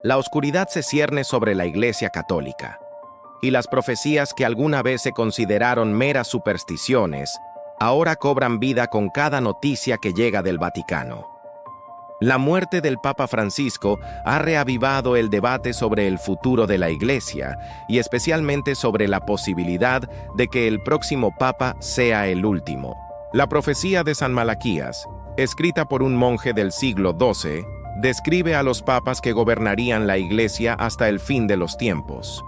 La oscuridad se cierne sobre la Iglesia Católica, y las profecías que alguna vez se consideraron meras supersticiones, ahora cobran vida con cada noticia que llega del Vaticano. La muerte del Papa Francisco ha reavivado el debate sobre el futuro de la Iglesia y especialmente sobre la posibilidad de que el próximo Papa sea el último. La profecía de San Malaquías, escrita por un monje del siglo XII, describe a los papas que gobernarían la Iglesia hasta el fin de los tiempos.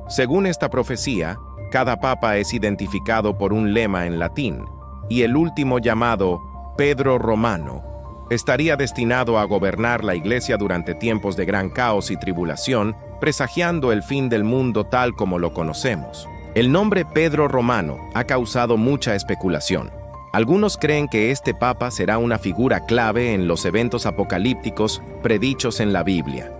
Según esta profecía, cada papa es identificado por un lema en latín, y el último, llamado Pedro Romano, estaría destinado a gobernar la Iglesia durante tiempos de gran caos y tribulación, presagiando el fin del mundo tal como lo conocemos. El nombre Pedro Romano ha causado mucha especulación. Algunos creen que este papa será una figura clave en los eventos apocalípticos predichos en la Biblia.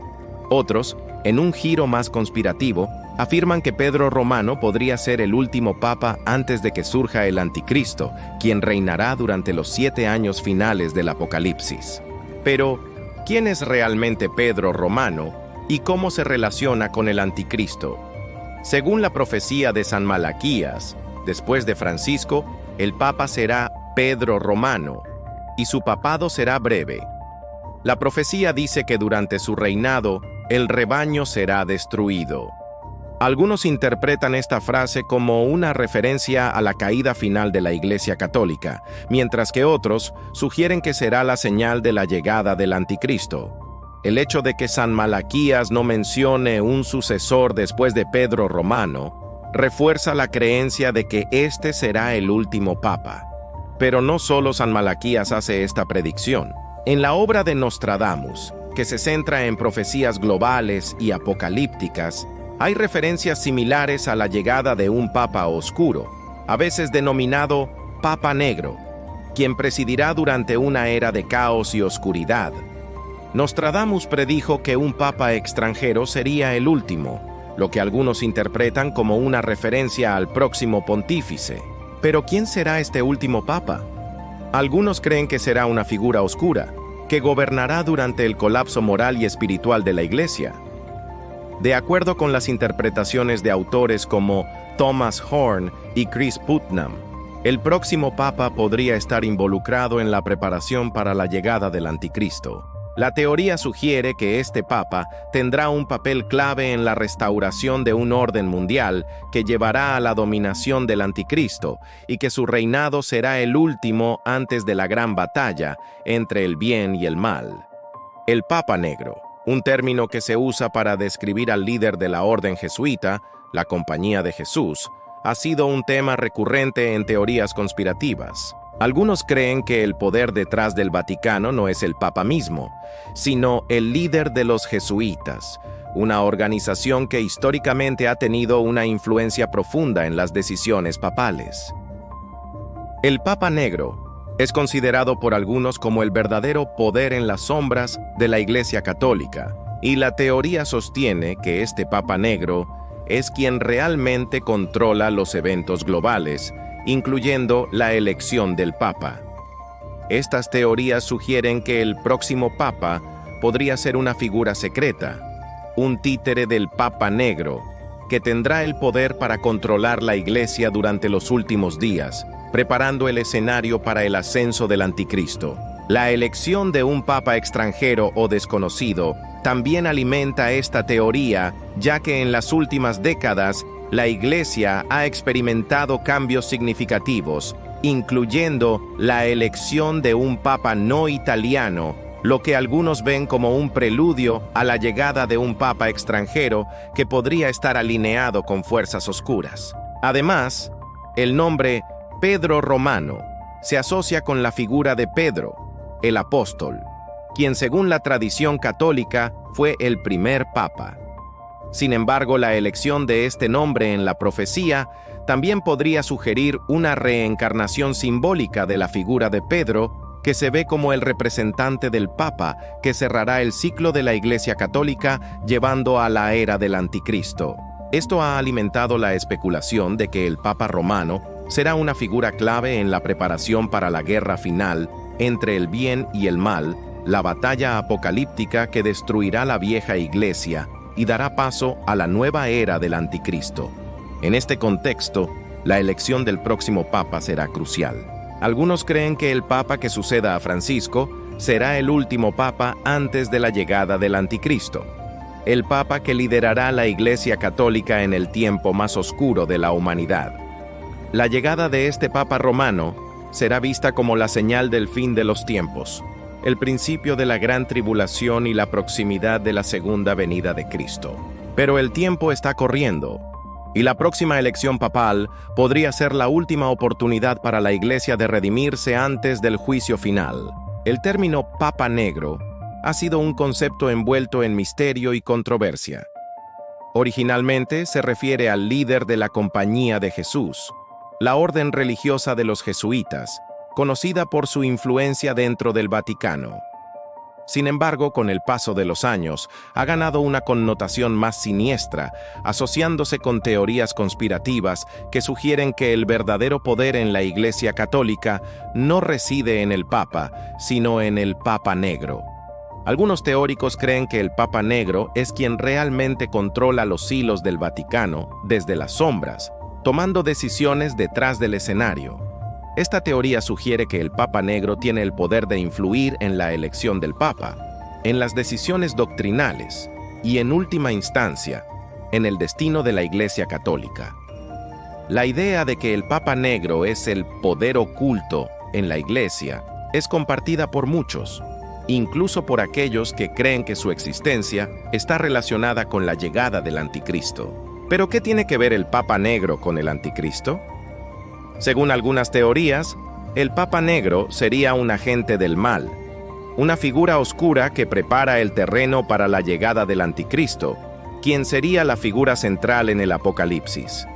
Otros, en un giro más conspirativo, afirman que Pedro Romano podría ser el último papa antes de que surja el Anticristo, quien reinará durante los 7 años finales del Apocalipsis. Pero, ¿quién es realmente Pedro Romano y cómo se relaciona con el Anticristo? Según la profecía de San Malaquías, después de Francisco, el papa será Pedro Romano, y su papado será breve. La profecía dice que durante su reinado, el rebaño será destruido. Algunos interpretan esta frase como una referencia a la caída final de la Iglesia Católica, mientras que otros sugieren que será la señal de la llegada del Anticristo. El hecho de que San Malaquías no mencione un sucesor después de Pedro Romano refuerza la creencia de que este será el último papa. Pero no solo San Malaquías hace esta predicción. En la obra de Nostradamus, que se centra en profecías globales y apocalípticas, hay referencias similares a la llegada de un papa oscuro, a veces denominado Papa Negro, quien presidirá durante una era de caos y oscuridad. Nostradamus predijo que un papa extranjero sería el último, lo que algunos interpretan como una referencia al próximo pontífice. Pero ¿quién será este último papa? Algunos creen que será una figura oscura, que gobernará durante el colapso moral y espiritual de la Iglesia. De acuerdo con las interpretaciones de autores como Thomas Horn y Chris Putnam, el próximo papa podría estar involucrado en la preparación para la llegada del Anticristo. La teoría sugiere que este papa tendrá un papel clave en la restauración de un orden mundial que llevará a la dominación del Anticristo y que su reinado será el último antes de la gran batalla entre el bien y el mal. El Papa Negro, un término que se usa para describir al líder de la orden jesuita, la Compañía de Jesús, ha sido un tema recurrente en teorías conspirativas. Algunos creen que el poder detrás del Vaticano no es el Papa mismo, sino el líder de los jesuitas, una organización que históricamente ha tenido una influencia profunda en las decisiones papales. El Papa Negro es considerado por algunos como el verdadero poder en las sombras de la Iglesia Católica, y la teoría sostiene que este Papa Negro es quien realmente controla los eventos globales, incluyendo la elección del Papa. Estas teorías sugieren que el próximo Papa podría ser una figura secreta, un títere del Papa Negro, que tendrá el poder para controlar la Iglesia durante los últimos días, preparando el escenario para el ascenso del Anticristo. La elección de un Papa extranjero o desconocido también alimenta esta teoría, ya que en las últimas décadas la Iglesia ha experimentado cambios significativos, incluyendo la elección de un papa no italiano, lo que algunos ven como un preludio a la llegada de un papa extranjero que podría estar alineado con fuerzas oscuras. Además, el nombre Pedro Romano se asocia con la figura de Pedro, el apóstol, quien según la tradición católica fue el primer papa. Sin embargo, la elección de este nombre en la profecía también podría sugerir una reencarnación simbólica de la figura de Pedro, que se ve como el representante del Papa que cerrará el ciclo de la Iglesia Católica llevando a la era del Anticristo. Esto ha alimentado la especulación de que el Papa Romano será una figura clave en la preparación para la guerra final entre el bien y el mal, la batalla apocalíptica que destruirá la vieja iglesia y dará paso a la nueva era del anticristo. En este contexto, la elección del próximo papa será crucial. Algunos creen que el papa que suceda a Francisco será el último papa antes de la llegada del anticristo, el papa que liderará la Iglesia Católica en el tiempo más oscuro de la humanidad. La llegada de este papa romano será vista como la señal del fin de los tiempos, el principio de la gran tribulación y la proximidad de la segunda venida de Cristo. Pero el tiempo está corriendo, y la próxima elección papal podría ser la última oportunidad para la Iglesia de redimirse antes del juicio final. El término Papa Negro ha sido un concepto envuelto en misterio y controversia. Originalmente se refiere al líder de la Compañía de Jesús, la orden religiosa de los jesuitas, conocida por su influencia dentro del Vaticano. Sin embargo, con el paso de los años, ha ganado una connotación más siniestra, asociándose con teorías conspirativas que sugieren que el verdadero poder en la Iglesia Católica no reside en el Papa, sino en el Papa Negro. Algunos teóricos creen que el Papa Negro es quien realmente controla los hilos del Vaticano desde las sombras, tomando decisiones detrás del escenario. Esta teoría sugiere que el Papa Negro tiene el poder de influir en la elección del Papa, en las decisiones doctrinales y, en última instancia, en el destino de la Iglesia Católica. La idea de que el Papa Negro es el poder oculto en la Iglesia es compartida por muchos, incluso por aquellos que creen que su existencia está relacionada con la llegada del Anticristo. ¿Pero qué tiene que ver el Papa Negro con el Anticristo? Según algunas teorías, el Papa Negro sería un agente del mal, una figura oscura que prepara el terreno para la llegada del Anticristo, quien sería la figura central en el Apocalipsis.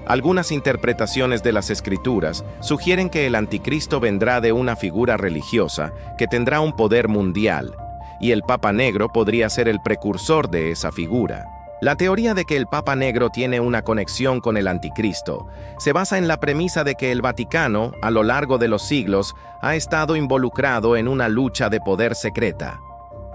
Algunas interpretaciones de las Escrituras sugieren que el Anticristo vendrá de una figura religiosa que tendrá un poder mundial, y el Papa Negro podría ser el precursor de esa figura. La teoría de que el Papa Negro tiene una conexión con el Anticristo se basa en la premisa de que el Vaticano, a lo largo de los siglos, ha estado involucrado en una lucha de poder secreta.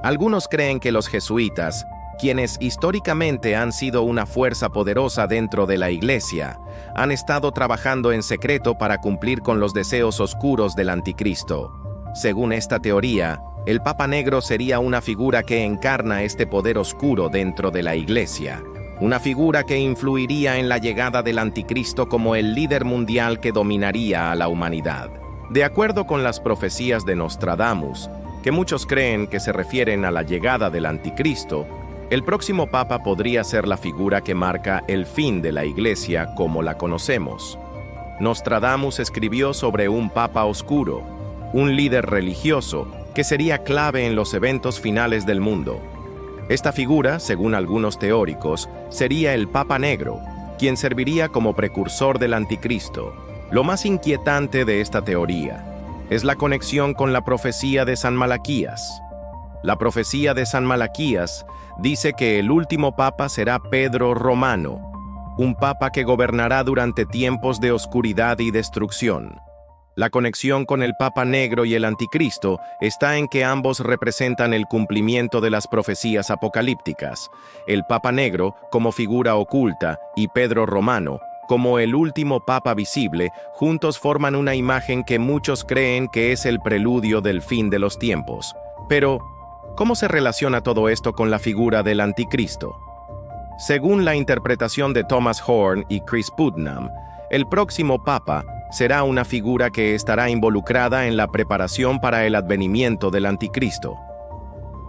Algunos creen que los jesuitas, quienes históricamente han sido una fuerza poderosa dentro de la Iglesia, han estado trabajando en secreto para cumplir con los deseos oscuros del Anticristo. Según esta teoría, el Papa Negro sería una figura que encarna este poder oscuro dentro de la Iglesia, una figura que influiría en la llegada del Anticristo como el líder mundial que dominaría a la humanidad. De acuerdo con las profecías de Nostradamus, que muchos creen que se refieren a la llegada del Anticristo, el próximo Papa podría ser la figura que marca el fin de la Iglesia como la conocemos. Nostradamus escribió sobre un Papa oscuro, un líder religioso, que sería clave en los eventos finales del mundo. Esta figura, según algunos teóricos, sería el Papa Negro, quien serviría como precursor del Anticristo. Lo más inquietante de esta teoría es la conexión con la profecía de San Malaquías. La profecía de San Malaquías dice que el último papa será Pedro Romano, un papa que gobernará durante tiempos de oscuridad y destrucción. La conexión con el Papa Negro y el Anticristo está en que ambos representan el cumplimiento de las profecías apocalípticas. El Papa Negro como figura oculta y Pedro Romano como el último papa visible, juntos forman una imagen que muchos creen que es el preludio del fin de los tiempos. Pero, ¿cómo se relaciona todo esto con la figura del Anticristo? Según la interpretación de Thomas Horn y Chris Putnam, el próximo papa será una figura que estará involucrada en la preparación para el advenimiento del Anticristo.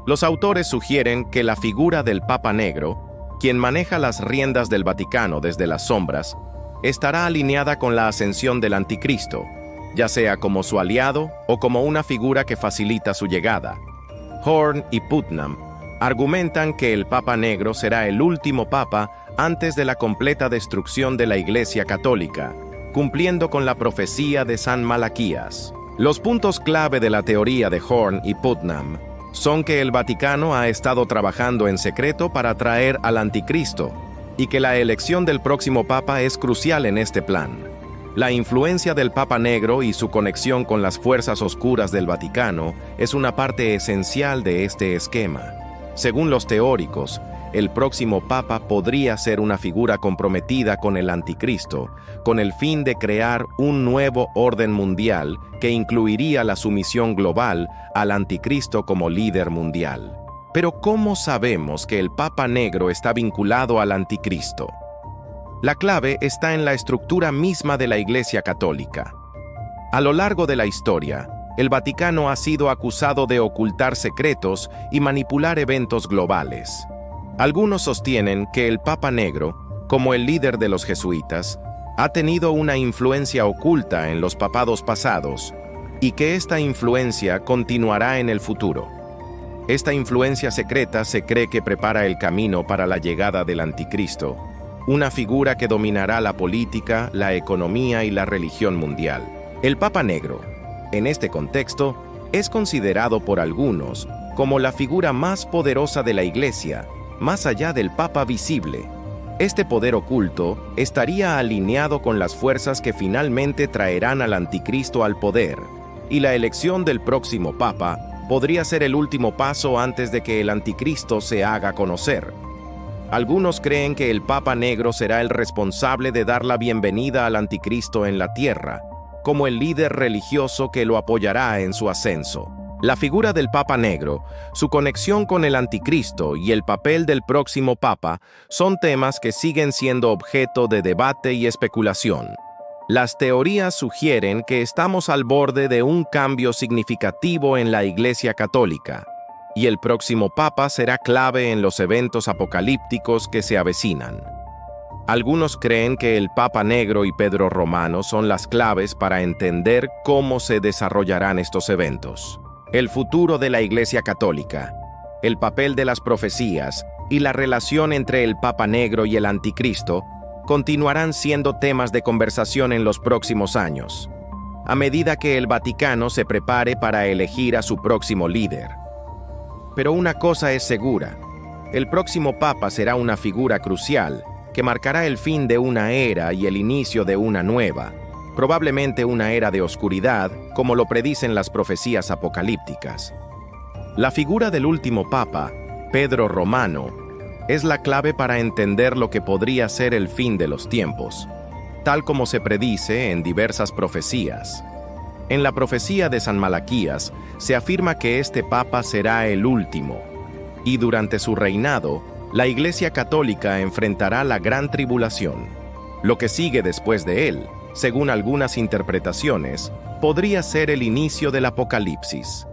Los autores sugieren que la figura del Papa Negro, quien maneja las riendas del Vaticano desde las sombras, estará alineada con la ascensión del Anticristo, ya sea como su aliado o como una figura que facilita su llegada. Horn y Putnam argumentan que el Papa Negro será el último papa antes de la completa destrucción de la Iglesia Católica, cumpliendo con la profecía de San Malaquías. Los puntos clave de la teoría de Horn y Putnam son que el Vaticano ha estado trabajando en secreto para traer al Anticristo y que la elección del próximo Papa es crucial en este plan. La influencia del Papa Negro y su conexión con las fuerzas oscuras del Vaticano es una parte esencial de este esquema. Según los teóricos, el próximo Papa podría ser una figura comprometida con el Anticristo, con el fin de crear un nuevo orden mundial que incluiría la sumisión global al Anticristo como líder mundial. Pero ¿cómo sabemos que el Papa Negro está vinculado al Anticristo? La clave está en la estructura misma de la Iglesia Católica. A lo largo de la historia, el Vaticano ha sido acusado de ocultar secretos y manipular eventos globales. Algunos sostienen que el Papa Negro, como el líder de los jesuitas, ha tenido una influencia oculta en los papados pasados y que esta influencia continuará en el futuro. Esta influencia secreta se cree que prepara el camino para la llegada del Anticristo, una figura que dominará la política, la economía y la religión mundial. El Papa Negro, en este contexto, es considerado por algunos como la figura más poderosa de la Iglesia, más allá del Papa visible. Este poder oculto estaría alineado con las fuerzas que finalmente traerán al Anticristo al poder, y la elección del próximo Papa podría ser el último paso antes de que el Anticristo se haga conocer. Algunos creen que el Papa Negro será el responsable de dar la bienvenida al Anticristo en la tierra, como el líder religioso que lo apoyará en su ascenso. La figura del Papa Negro, su conexión con el Anticristo y el papel del próximo Papa son temas que siguen siendo objeto de debate y especulación. Las teorías sugieren que estamos al borde de un cambio significativo en la Iglesia Católica, y el próximo Papa será clave en los eventos apocalípticos que se avecinan. Algunos creen que el Papa Negro y Pedro Romano son las claves para entender cómo se desarrollarán estos eventos. El futuro de la Iglesia Católica, el papel de las profecías y la relación entre el Papa Negro y el Anticristo continuarán siendo temas de conversación en los próximos años, a medida que el Vaticano se prepare para elegir a su próximo líder. Pero una cosa es segura, el próximo Papa será una figura crucial que marcará el fin de una era y el inicio de una nueva, probablemente una era de oscuridad, como lo predicen las profecías apocalípticas. La figura del último Papa, Pedro Romano, es la clave para entender lo que podría ser el fin de los tiempos, tal como se predice en diversas profecías. En la profecía de San Malaquías se afirma que este Papa será el último, y durante su reinado, la Iglesia Católica enfrentará la gran tribulación. Lo que sigue después de él, según algunas interpretaciones, podría ser el inicio del Apocalipsis.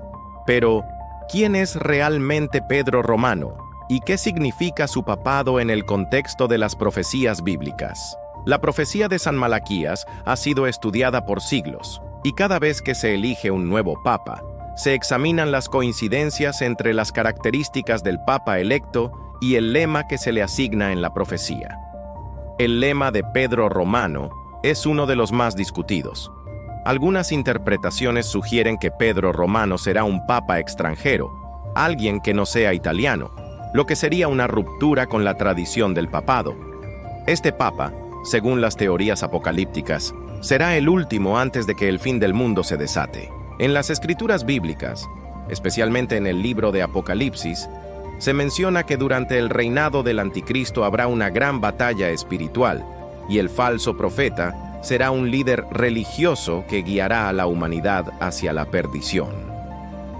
Pero, ¿quién es realmente Pedro Romano? ¿Y qué significa su papado en el contexto de las profecías bíblicas? La profecía de San Malaquías ha sido estudiada por siglos, y cada vez que se elige un nuevo papa, se examinan las coincidencias entre las características del papa electo y el lema que se le asigna en la profecía. El lema de Pedro Romano es uno de los más discutidos. Algunas interpretaciones sugieren que Pedro Romano será un papa extranjero, alguien que no sea italiano, lo que sería una ruptura con la tradición del papado. Este papa, según las teorías apocalípticas, será el último antes de que el fin del mundo se desate. En las escrituras bíblicas, especialmente en el libro de Apocalipsis, se menciona que durante el reinado del Anticristo habrá una gran batalla espiritual, y el falso profeta será un líder religioso que guiará a la humanidad hacia la perdición.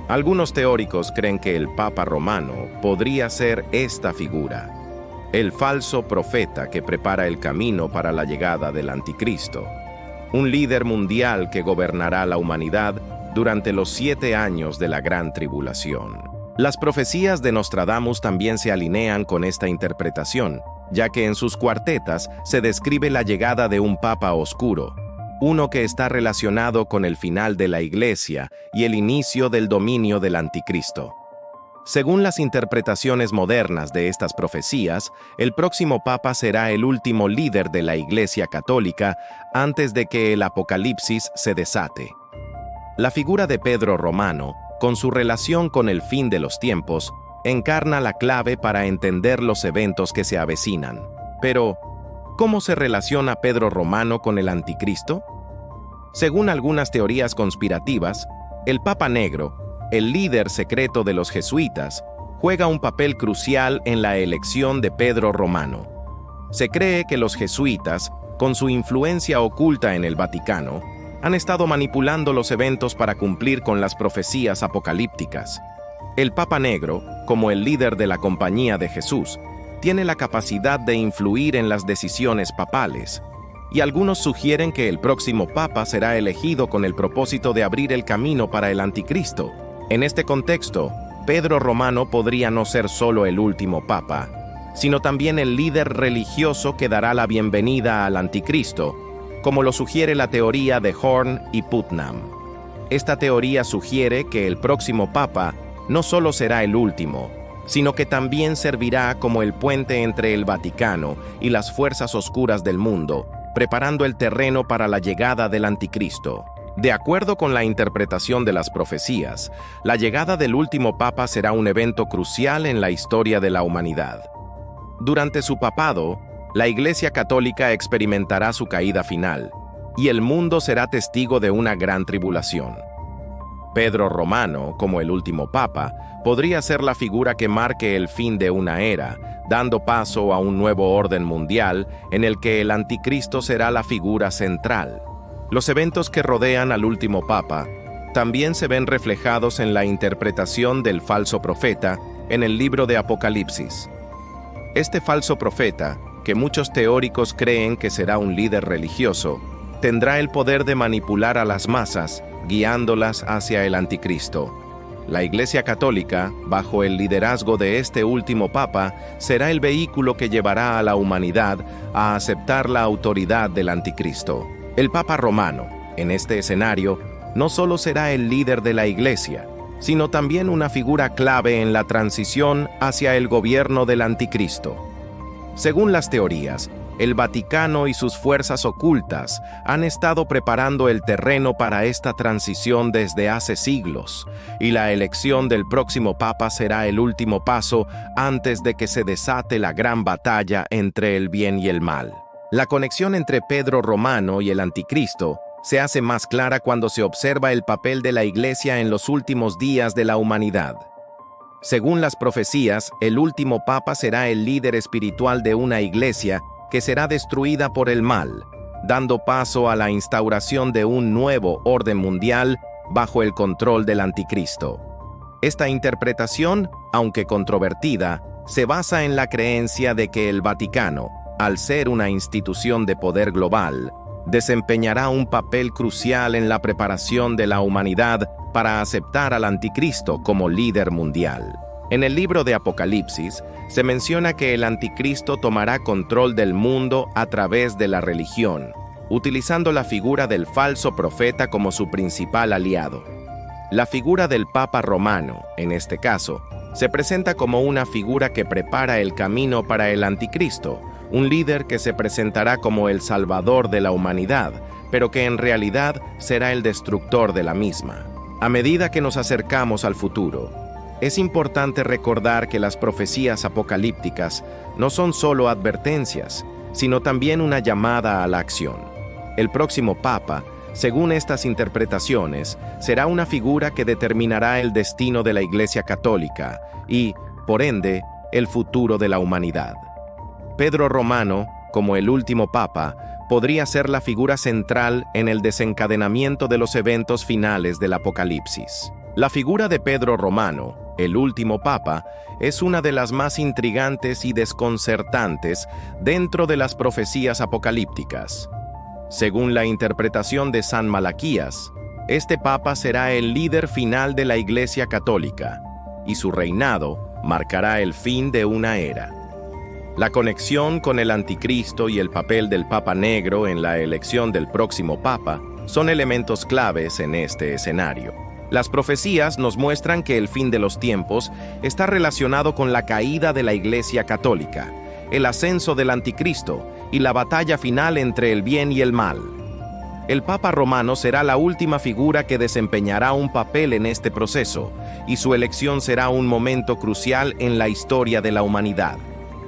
Algunos teóricos creen que el Papa Romano podría ser esta figura, el falso profeta que prepara el camino para la llegada del Anticristo, un líder mundial que gobernará la humanidad durante los 7 años de la Gran Tribulación. Las profecías de Nostradamus también se alinean con esta interpretación, ya que en sus cuartetas se describe la llegada de un papa oscuro, uno que está relacionado con el final de la Iglesia y el inicio del dominio del Anticristo. Según las interpretaciones modernas de estas profecías, el próximo papa será el último líder de la Iglesia Católica antes de que el Apocalipsis se desate. La figura de Pedro Romano, con su relación con el fin de los tiempos, encarna la clave para entender los eventos que se avecinan. Pero, ¿Cómo se relaciona Pedro Romano con el Anticristo? Según algunas teorías conspirativas, el Papa Negro, el líder secreto de los jesuitas, juega un papel crucial en la elección de Pedro Romano. Se cree que los jesuitas, con su influencia oculta en el Vaticano, han estado manipulando los eventos para cumplir con las profecías apocalípticas. El Papa Negro, como el líder de la Compañía de Jesús, tiene la capacidad de influir en las decisiones papales, y algunos sugieren que el próximo Papa será elegido con el propósito de abrir el camino para el Anticristo. En este contexto, Pedro Romano podría no ser solo el último Papa, sino también el líder religioso que dará la bienvenida al Anticristo, como lo sugiere la teoría de Horn y Putnam. Esta teoría sugiere que el próximo Papa no solo será el último, sino que también servirá como el puente entre el Vaticano y las fuerzas oscuras del mundo, preparando el terreno para la llegada del Anticristo. De acuerdo con la interpretación de las profecías, la llegada del último Papa será un evento crucial en la historia de la humanidad. Durante su papado, la Iglesia Católica experimentará su caída final, y el mundo será testigo de una gran tribulación. Pedro Romano, como el último Papa, podría ser la figura que marque el fin de una era, dando paso a un nuevo orden mundial en el que el Anticristo será la figura central. Los eventos que rodean al último Papa también se ven reflejados en la interpretación del falso profeta en el libro de Apocalipsis. Este falso profeta, que muchos teóricos creen que será un líder religioso, tendrá el poder de manipular a las masas, guiándolas hacia el Anticristo. La Iglesia Católica, bajo el liderazgo de este último Papa, será el vehículo que llevará a la humanidad a aceptar la autoridad del Anticristo. El Papa Romano, en este escenario, no solo será el líder de la Iglesia, sino también una figura clave en la transición hacia el gobierno del Anticristo. Según las teorías, el Vaticano y sus fuerzas ocultas han estado preparando el terreno para esta transición desde hace siglos, y la elección del próximo Papa será el último paso antes de que se desate la gran batalla entre el bien y el mal. La conexión entre Pedro Romano y el Anticristo se hace más clara cuando se observa el papel de la Iglesia en los últimos días de la humanidad. Según las profecías, el último Papa será el líder espiritual de una Iglesia que será destruida por el mal, dando paso a la instauración de un nuevo orden mundial bajo el control del Anticristo. Esta interpretación, aunque controvertida, se basa en la creencia de que el Vaticano, al ser una institución de poder global, desempeñará un papel crucial en la preparación de la humanidad para aceptar al Anticristo como líder mundial. En el libro de Apocalipsis, se menciona que el Anticristo tomará control del mundo a través de la religión, utilizando la figura del falso profeta como su principal aliado. La figura del Papa Romano, en este caso, se presenta como una figura que prepara el camino para el Anticristo, un líder que se presentará como el salvador de la humanidad, pero que en realidad será el destructor de la misma. A medida que nos acercamos al futuro, es importante recordar que las profecías apocalípticas no son solo advertencias, sino también una llamada a la acción. El próximo Papa, según estas interpretaciones, será una figura que determinará el destino de la Iglesia Católica y, por ende, el futuro de la humanidad. Pedro Romano, como el último Papa, podría ser la figura central en el desencadenamiento de los eventos finales del Apocalipsis. La figura de Pedro Romano, el último Papa, es una de las más intrigantes y desconcertantes dentro de las profecías apocalípticas. Según la interpretación de San Malaquías, este Papa será el líder final de la Iglesia Católica, y su reinado marcará el fin de una era. La conexión con el Anticristo y el papel del Papa Negro en la elección del próximo Papa son elementos claves en este escenario. Las profecías nos muestran que el fin de los tiempos está relacionado con la caída de la Iglesia Católica, el ascenso del Anticristo y la batalla final entre el bien y el mal. El Papa Romano será la última figura que desempeñará un papel en este proceso, y su elección será un momento crucial en la historia de la humanidad.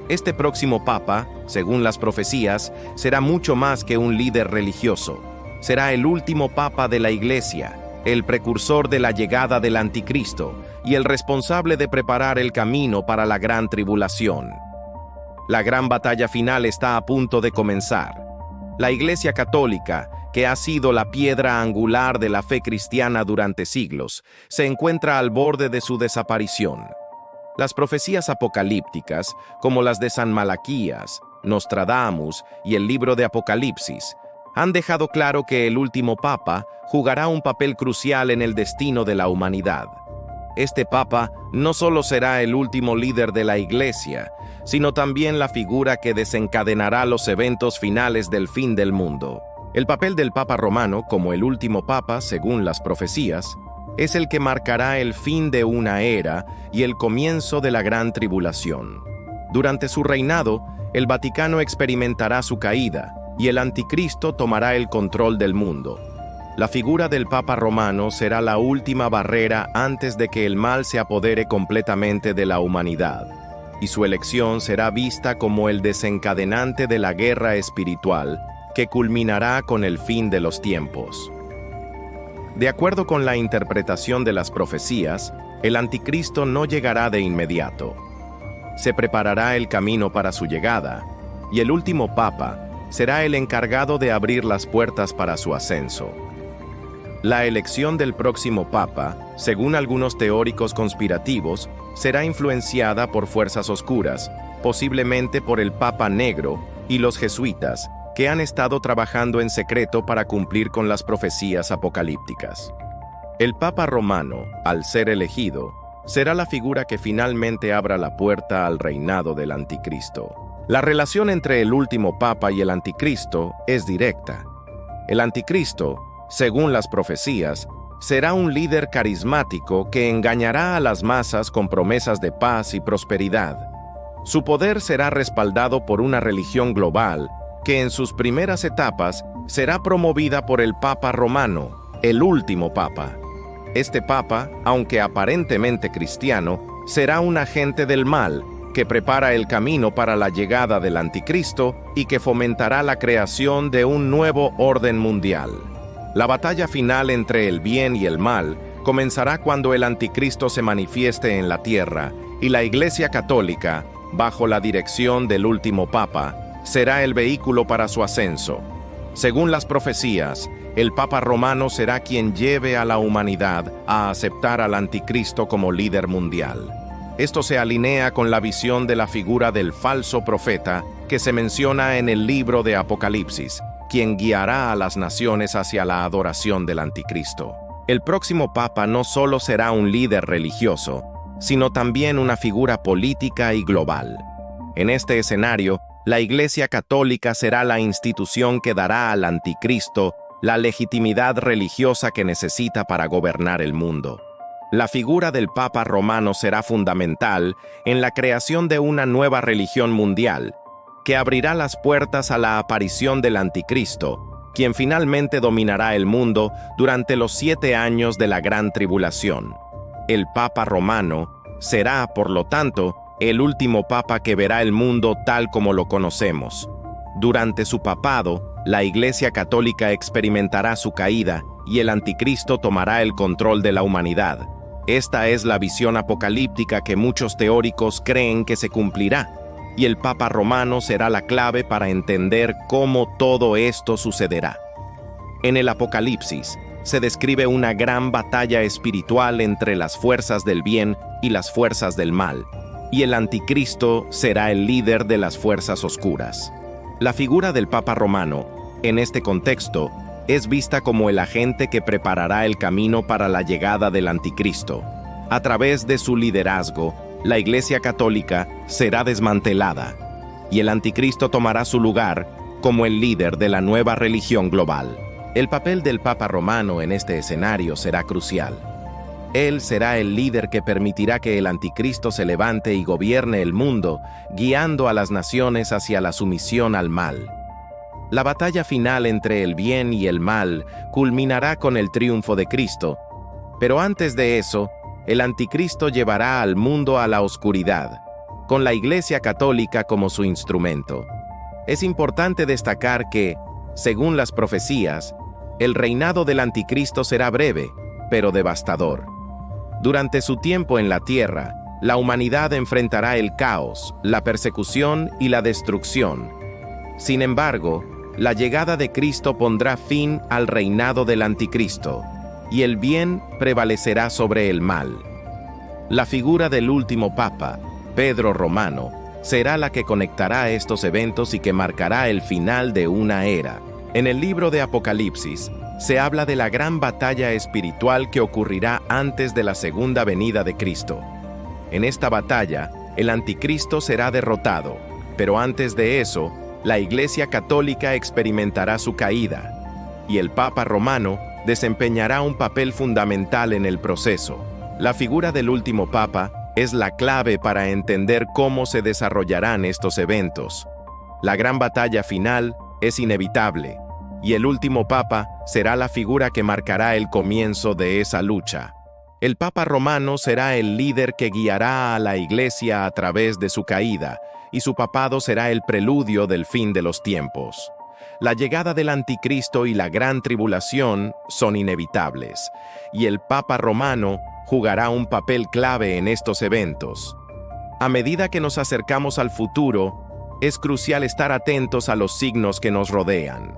Este próximo papa, según las profecías, será mucho más que un líder religioso. Será el último papa de la Iglesia, el precursor de la llegada del anticristo y el responsable de preparar el camino para la gran tribulación. La gran batalla final está a punto de comenzar. La Iglesia Católica, que ha sido la piedra angular de la fe cristiana durante siglos, se encuentra al borde de su desaparición. Las profecías apocalípticas, como las de San Malaquías, Nostradamus y el libro de Apocalipsis, han dejado claro que el último papa jugará un papel crucial en el destino de la humanidad. Este papa no solo será el último líder de la Iglesia, sino también la figura que desencadenará los eventos finales del fin del mundo. El papel del Papa Romano, como el último papa, según las profecías, es el que marcará el fin de una era y el comienzo de la gran tribulación. Durante su reinado, el Vaticano experimentará su caída y el anticristo tomará el control del mundo. La figura del Papa Romano será la última barrera antes de que el mal se apodere completamente de la humanidad, y su elección será vista como el desencadenante de la guerra espiritual que culminará con el fin de los tiempos. De acuerdo con la interpretación de las profecías, el anticristo no llegará de inmediato. Se preparará el camino para su llegada, y el último papa será el encargado de abrir las puertas para su ascenso. La elección del próximo papa, según algunos teóricos conspirativos, será influenciada por fuerzas oscuras, posiblemente por el Papa Negro y los jesuitas, que han estado trabajando en secreto para cumplir con las profecías apocalípticas. El Papa Romano, al ser elegido, será la figura que finalmente abra la puerta al reinado del anticristo. La relación entre el último papa y el anticristo es directa. El anticristo, según las profecías, será un líder carismático que engañará a las masas con promesas de paz y prosperidad. Su poder será respaldado por una religión global que en sus primeras etapas será promovida por el Papa Romano, el último papa. Este papa, aunque aparentemente cristiano, será un agente del mal que prepara el camino para la llegada del anticristo y que fomentará la creación de un nuevo orden mundial. La batalla final entre el bien y el mal comenzará cuando el anticristo se manifieste en la tierra y la Iglesia Católica, bajo la dirección del último papa, será el vehículo para su ascenso. Según las profecías, el Papa Romano será quien lleve a la humanidad a aceptar al anticristo como líder mundial. Esto se alinea con la visión de la figura del falso profeta que se menciona en el libro de Apocalipsis, quien guiará a las naciones hacia la adoración del anticristo. El próximo papa no solo será un líder religioso, sino también una figura política y global. En este escenario, la Iglesia Católica será la institución que dará al anticristo la legitimidad religiosa que necesita para gobernar el mundo. La figura del Papa Romano será fundamental en la creación de una nueva religión mundial, que abrirá las puertas a la aparición del anticristo, quien finalmente dominará el mundo durante los 7 años de la gran tribulación. El Papa Romano será, por lo tanto, el último papa que verá el mundo tal como lo conocemos. Durante su papado, la Iglesia Católica experimentará su caída y el anticristo tomará el control de la humanidad. Esta es la visión apocalíptica que muchos teóricos creen que se cumplirá, y el Papa Romano será la clave para entender cómo todo esto sucederá. En el Apocalipsis se describe una gran batalla espiritual entre las fuerzas del bien y las fuerzas del mal, y el anticristo será el líder de las fuerzas oscuras. La figura del Papa Romano, en este contexto, es vista como el agente que preparará el camino para la llegada del anticristo. A través de su liderazgo, la Iglesia Católica será desmantelada, y el anticristo tomará su lugar como el líder de la nueva religión global. El papel del Papa Romano en este escenario será crucial. Él será el líder que permitirá que el anticristo se levante y gobierne el mundo, guiando a las naciones hacia la sumisión al mal. La batalla final entre el bien y el mal culminará con el triunfo de Cristo, pero antes de eso, el anticristo llevará al mundo a la oscuridad, con la Iglesia Católica como su instrumento. Es importante destacar que, según las profecías, el reinado del Anticristo será breve, pero devastador. Durante su tiempo en la tierra, la humanidad enfrentará el caos, la persecución y la destrucción. Sin embargo, la llegada de Cristo pondrá fin al reinado del Anticristo, y el bien prevalecerá sobre el mal. La figura del último Papa, Pedro Romano, será la que conectará estos eventos y que marcará el final de una era. En el libro de Apocalipsis, se habla de la gran batalla espiritual que ocurrirá antes de la segunda venida de Cristo. En esta batalla, el Anticristo será derrotado, pero antes de eso, la Iglesia Católica experimentará su caída, y el Papa Romano desempeñará un papel fundamental en el proceso. La figura del último Papa es la clave para entender cómo se desarrollarán estos eventos. La gran batalla final es inevitable, y el último Papa será la figura que marcará el comienzo de esa lucha. El Papa Romano será el líder que guiará a la Iglesia a través de su caída, y su papado será el preludio del fin de los tiempos. La llegada del Anticristo y la gran tribulación son inevitables, y el Papa Romano jugará un papel clave en estos eventos. A medida que nos acercamos al futuro, es crucial estar atentos a los signos que nos rodean.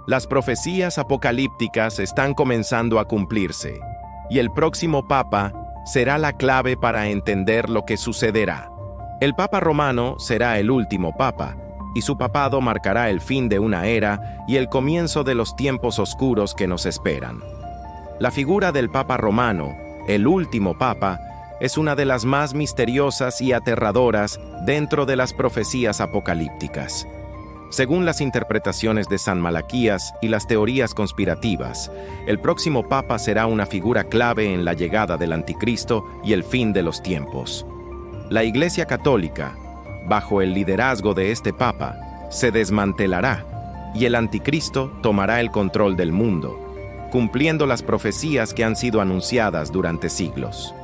Las profecías apocalípticas están comenzando a cumplirse, y el próximo Papa será la clave para entender lo que sucederá. El Papa Romano será el último Papa, y su papado marcará el fin de una era y el comienzo de los tiempos oscuros que nos esperan. La figura del Papa Romano, el último Papa, es una de las más misteriosas y aterradoras dentro de las profecías apocalípticas. Según las interpretaciones de San Malaquías y las teorías conspirativas, el próximo Papa será una figura clave en la llegada del Anticristo y el fin de los tiempos. La Iglesia Católica, bajo el liderazgo de este Papa, se desmantelará y el Anticristo tomará el control del mundo, cumpliendo las profecías que han sido anunciadas durante siglos.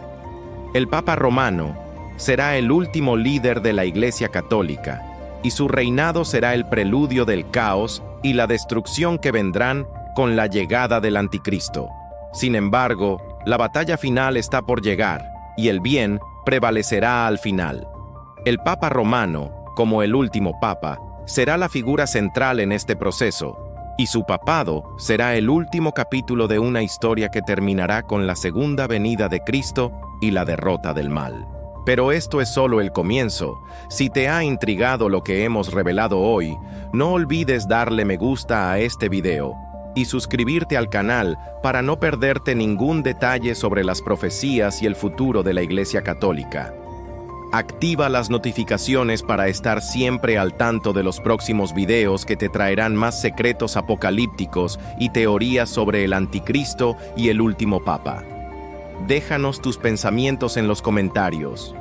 El Papa Romano será el último líder de la Iglesia Católica, y su reinado será el preludio del caos y la destrucción que vendrán con la llegada del Anticristo. Sin embargo, la batalla final está por llegar, y el bien prevalecerá al final. El Papa Romano, como el último Papa, será la figura central en este proceso, y su papado será el último capítulo de una historia que terminará con la segunda venida de Cristo y la derrota del mal. Pero esto es solo el comienzo. Si te ha intrigado lo que hemos revelado hoy, no olvides darle me gusta a este video y suscribirte al canal para no perderte ningún detalle sobre las profecías y el futuro de la Iglesia Católica. Activa las notificaciones para estar siempre al tanto de los próximos videos que te traerán más secretos apocalípticos y teorías sobre el Anticristo y el último Papa. Déjanos tus pensamientos en los comentarios.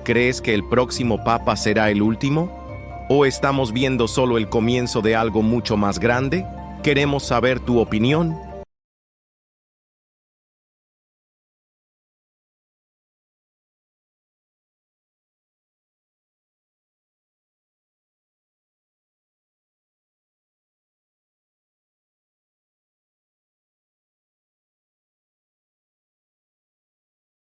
¿Crees que el próximo Papa será el último? ¿O estamos viendo solo el comienzo de algo mucho más grande? Queremos saber tu opinión.